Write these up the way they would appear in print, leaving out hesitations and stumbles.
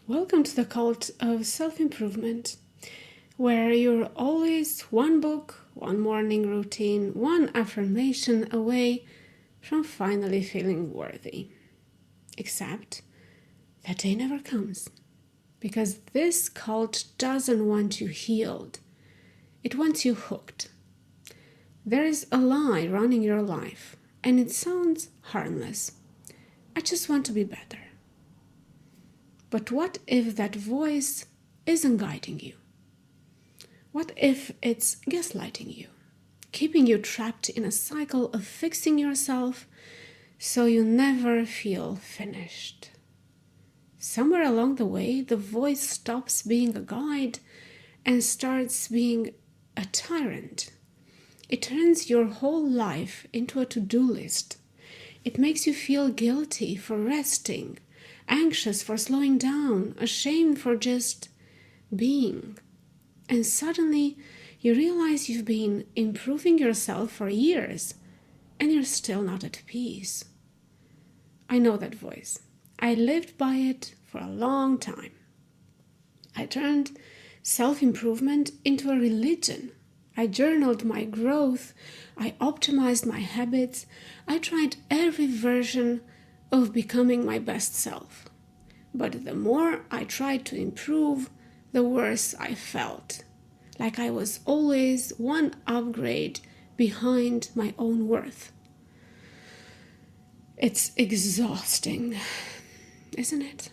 Welcome to the cult of self-improvement, where you're always one book, one morning routine, one affirmation away from finally feeling worthy. Except that day never comes, because this cult doesn't want you healed. It wants you hooked. There is a lie running your life, and it sounds harmless. I just want to be better. But what if that voice isn't guiding you? What if it's gaslighting you, keeping you trapped in a cycle of fixing yourself so you never feel finished? Somewhere along the way, the voice stops being a guide and starts being a tyrant. It turns your whole life into a to-do list. It makes you feel guilty for resting, anxious for slowing down, ashamed for just being. And suddenly you realize you've been improving yourself for years and you're still not at peace. I know that voice. I lived by it for a long time. I turned self-improvement into a religion. I journaled my growth. I optimized my habits. I tried every version of becoming my best self. But the more I tried to improve, the worse I felt. Like I was always one upgrade behind my own worth. It's exhausting, isn't it?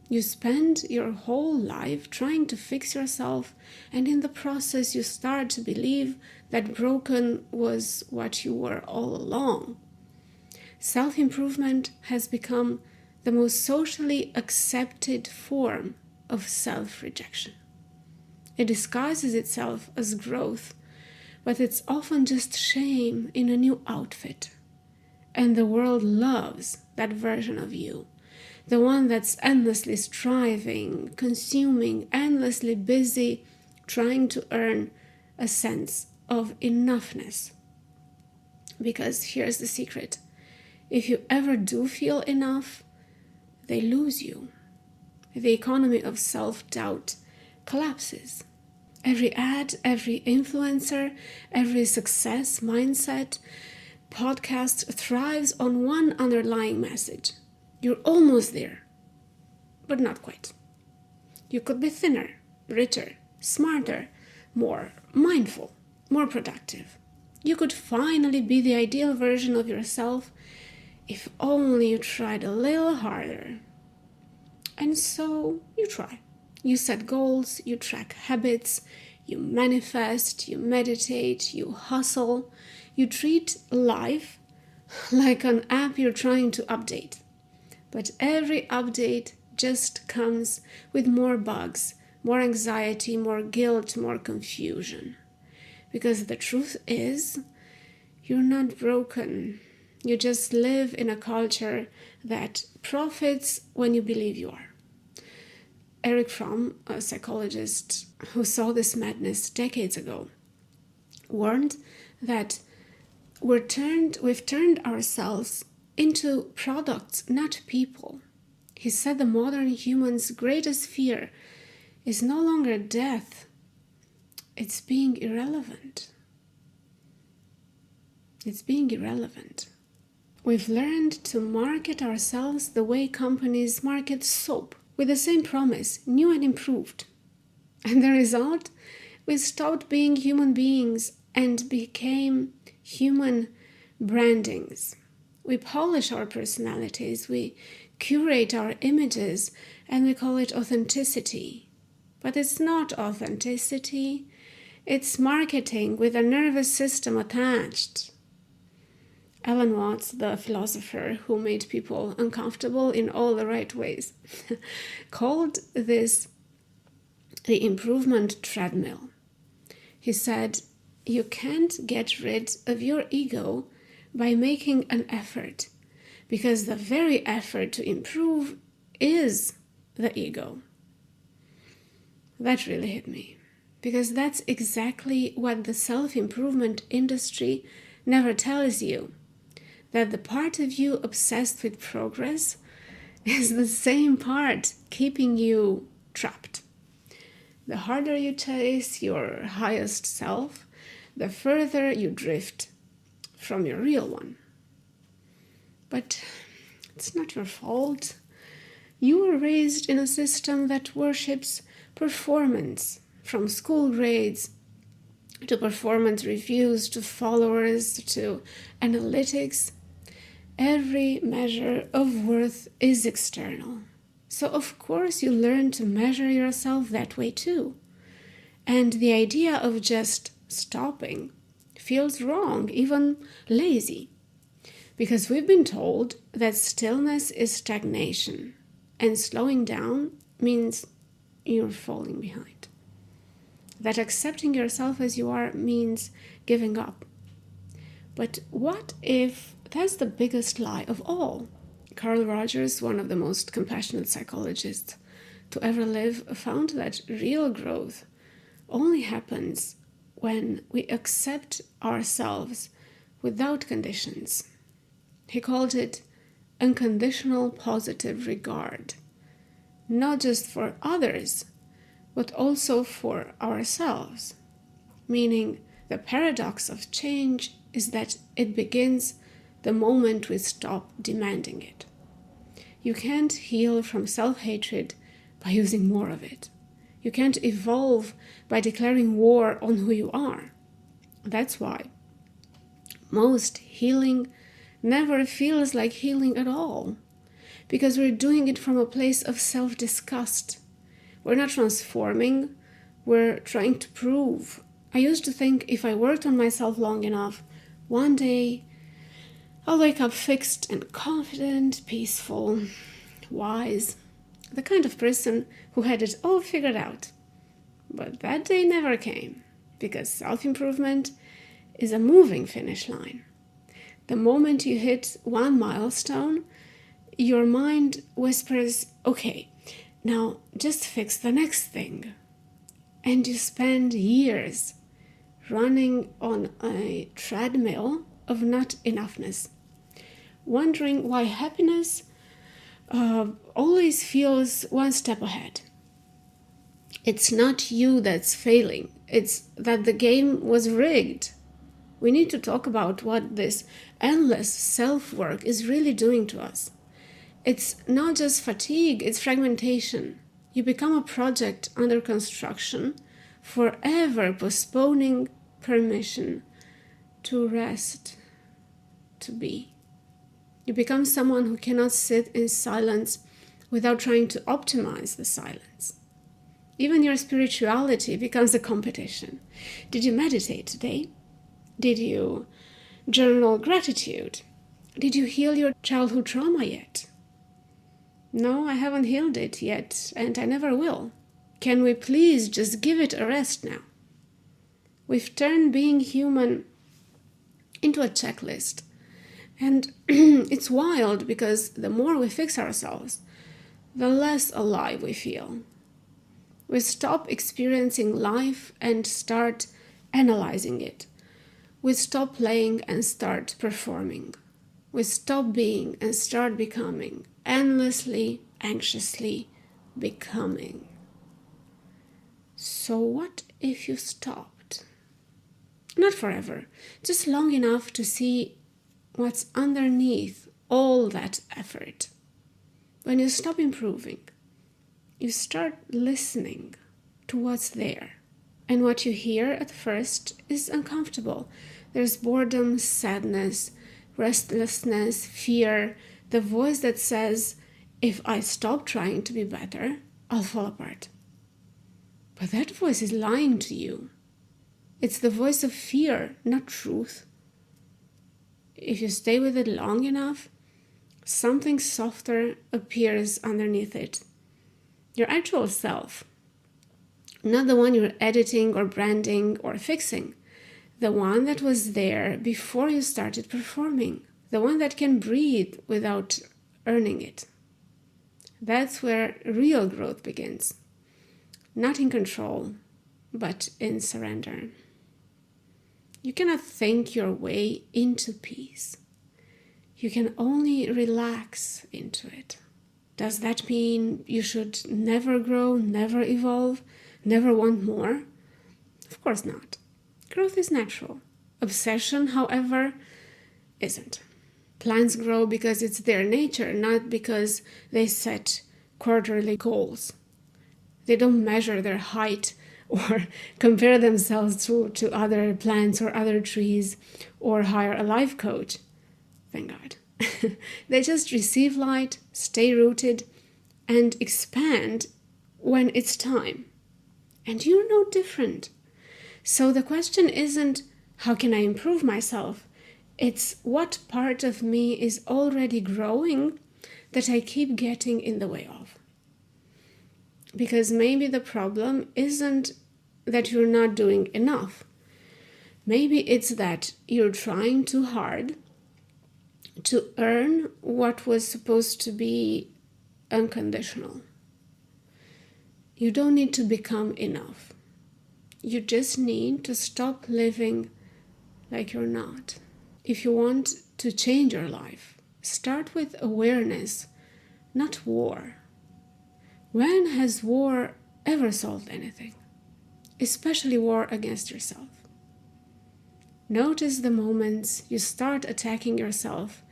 You spend your whole life trying to fix yourself, and in the process you start to believe that broken was what you were all along. Self-improvement has become the most socially accepted form of self-rejection. It disguises itself as growth, but it's often just shame in a new outfit. And the world loves that version of you, the one that's endlessly striving, consuming, endlessly busy, trying to earn a sense of enoughness. Because here's the secret. If you ever do feel enough, they lose you. The economy of self-doubt collapses. Every ad, every influencer, every success mindset podcast thrives on one underlying message. You're almost there, but not quite. You could be thinner, richer, smarter, more mindful, more productive. You could finally be the ideal version of yourself if only you tried a little harder. And so you try. You set goals, you track habits, you manifest, you meditate, you hustle. You treat life like an app you're trying to update. But every update just comes with more bugs, more anxiety, more guilt, more confusion. Because the truth is, you're not broken. You just live in a culture that profits when you believe you are. Erich Fromm, a psychologist who saw this madness decades ago, warned that we've turned ourselves into products, not people. He said the modern human's greatest fear is no longer death, it's being irrelevant. It's being irrelevant. We've learned to market ourselves the way companies market soap, with the same promise, new and improved. And the result? We stopped being human beings and became human brandings. We polish our personalities, we curate our images, and we call it authenticity. But it's not authenticity, it's marketing with a nervous system attached. Alan Watts, the philosopher who made people uncomfortable in all the right ways, called this the improvement treadmill. He said, you can't get rid of your ego by making an effort, because the very effort to improve is the ego. That really hit me, because that's exactly what the self-improvement industry never tells you. That the part of you obsessed with progress is the same part keeping you trapped. The harder you chase your highest self, the further you drift from your real one. But it's not your fault. You were raised in a system that worships performance, from school grades to performance reviews to followers to analytics. Every measure of worth is external. So of course you learn to measure yourself that way too. And the idea of just stopping feels wrong, even lazy. Because we've been told that stillness is stagnation, and slowing down means you're falling behind. That accepting yourself as you are means giving up. But what if that's the biggest lie of all? Carl Rogers, one of the most compassionate psychologists to ever live, found that real growth only happens when we accept ourselves without conditions. He called it unconditional positive regard, not just for others, but also for ourselves. Meaning, the paradox of change is that it begins the moment we stop demanding it. You can't heal from self-hatred by using more of it. You can't evolve by declaring war on who you are. That's why most healing never feels like healing at all, because we're doing it from a place of self-disgust. We're not transforming, we're trying to prove. I used to think if I worked on myself long enough, one day I'll wake up fixed and confident, peaceful, wise, the kind of person who had it all figured out. But that day never came, because self-improvement is a moving finish line. The moment you hit one milestone, your mind whispers, okay, now just fix the next thing. And you spend years running on a treadmill of not enoughness, wondering why happiness always feels one step ahead. It's not you that's failing, it's that the game was rigged. We need to talk about what this endless self-work is really doing to us. It's not just fatigue, it's fragmentation. You become a project under construction, forever postponing permission to rest, to be. You become someone who cannot sit in silence without trying to optimize the silence. Even your spirituality becomes a competition. Did you meditate today? Did you journal gratitude? Did you heal your childhood trauma yet? No, I haven't healed it yet, and I never will. Can we please just give it a rest now? We've turned being human into a checklist. And it's wild because the more we fix ourselves, the less alive we feel. We stop experiencing life and start analyzing it. We stop playing and start performing. We stop being and start becoming, endlessly, anxiously becoming. So what if you stopped? Not forever, just long enough to see what's underneath all that effort. When you stop improving, you start listening to what's there. And what you hear at first is uncomfortable. There's boredom, sadness, restlessness, fear, the voice that says, if I stop trying to be better, I'll fall apart. But that voice is lying to you. It's the voice of fear, not truth. If you stay with it long enough, something softer appears underneath it. Your actual self. Not the one you're editing or branding or fixing. The one that was there before you started performing. The one that can breathe without earning it. That's where real growth begins. Not in control, but in surrender. You cannot think your way into peace. You can only relax into it. Does that mean you should never grow, never evolve, never want more? Of course not. Growth is natural. Obsession, however, isn't. Plants grow because it's their nature, not because they set quarterly goals. They don't measure their height or compare themselves to other plants or other trees or hire a life coach. Thank God. They just receive light, stay rooted, and expand when it's time. And you're no different. So the question isn't, how can I improve myself? It's what part of me is already growing that I keep getting in the way of. Because maybe the problem isn't that you're not doing enough. Maybe it's that you're trying too hard to earn what was supposed to be unconditional. You don't need to become enough. You just need to stop living like you're not. If you want to change your life, start with awareness, not war. When has war ever solved anything? Especially war against yourself. Notice the moments you start attacking yourself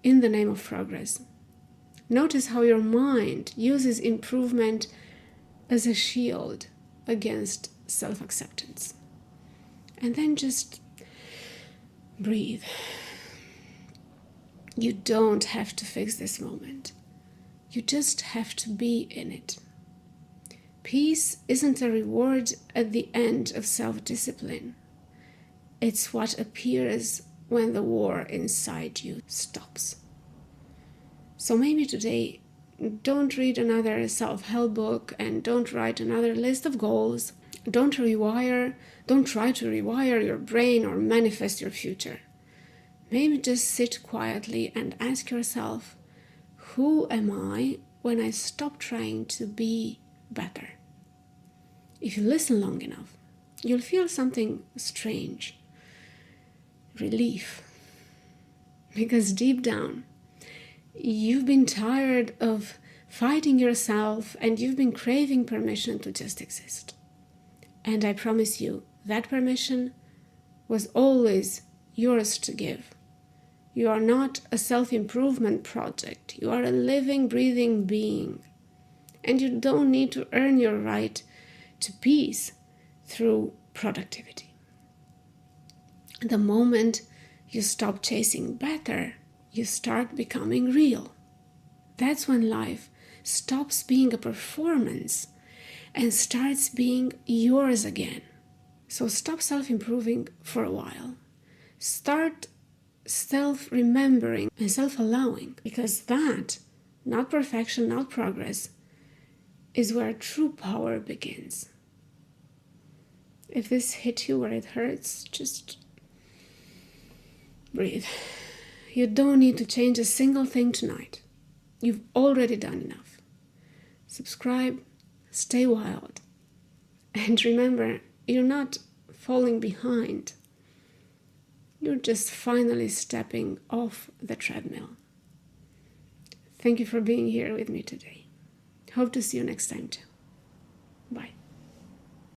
in the name of progress. Notice how your mind uses improvement as a shield against self-acceptance. And then just breathe. You don't have to fix this moment. You just have to be in it. Peace isn't a reward at the end of self-discipline. It's what appears when the war inside you stops. So maybe today, don't read another self-help book and don't write another list of goals. Don't try to rewire your brain or manifest your future. Maybe just sit quietly and ask yourself, who am I when I stop trying to be better? If you listen long enough, you'll feel something strange. Relief. Because deep down, you've been tired of fighting yourself and you've been craving permission to just exist. And I promise you, that permission was always yours to give. You are not a self-improvement project. You are a living, breathing being. And you don't need to earn your right to peace through productivity. The moment you stop chasing better, you start becoming real. That's when life stops being a performance and starts being yours again. So stop self-improving for a while. Start self-remembering and self-allowing, because that, not perfection, not progress, is where true power begins. If this hit you where it hurts, just breathe. You don't need to change a single thing tonight. You've already done enough. Subscribe, stay wild, and remember, you're not falling behind. You're just finally stepping off the treadmill. Thank you for being here with me today. Hope to see you next time too.